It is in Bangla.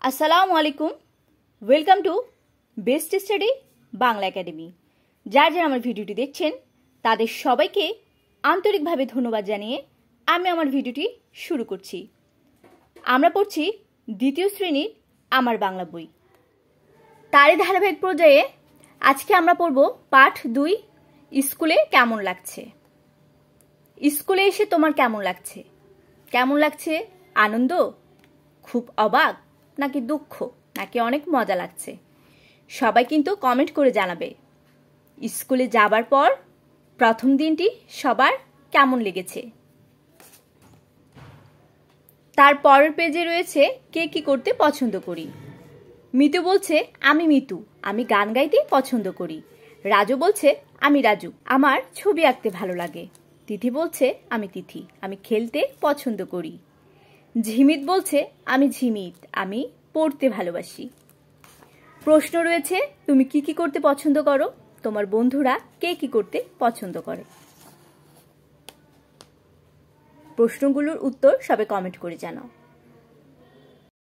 আসসালামু আলাইকুম, welcome to best study Bangla academy. যারা আমার ভিডিওটি দেখছেন তাদের সবাইকে আন্তরিকভাবে ধন্যবাদ জানিয়ে আমি আমার ভিডিওটি শুরু করছি। আমরা পড়ছি দ্বিতীয় শ্রেণীর আমার বাংলা বই। তারই ধারাবাহিক পর্যায়ে আজকে আমরা পড়ব পাঠ 2, স্কুলে কেমন লাগছে। স্কুলে এসে তোমার কেমন লাগছে? কেমন লাগছে? আনন্দ, খুব অবাক, নাকি দুঃখ, নাকি অনেক মজা লাগছে? সবাই কিন্তু কমেন্ট করে জানাবে। স্কুলে যাবার পর প্রথম দিনটি সবার কেমন লেগেছে? তার পরের পেজে রয়েছে কে কি করতে পছন্দ করি। মিতু বলছে আমি মিতু, আমি গান গাইতে পছন্দ করি। রাজু বলছে আমি রাজু, আমার ছবি আঁকতে ভালো লাগে। তিথি বলছে আমি তিথি, আমি খেলতে পছন্দ করি। ঝিমিত বলছে আমি ঝিমিত, আমি পড়তে ভালোবাসি। প্রশ্ন রয়েছে তুমি কি কি করতে পছন্দ করো, তোমার বন্ধুরা কে কি করতে পছন্দ করে। প্রশ্নগুলোর উত্তর সবাই কমেন্ট করে জানাও।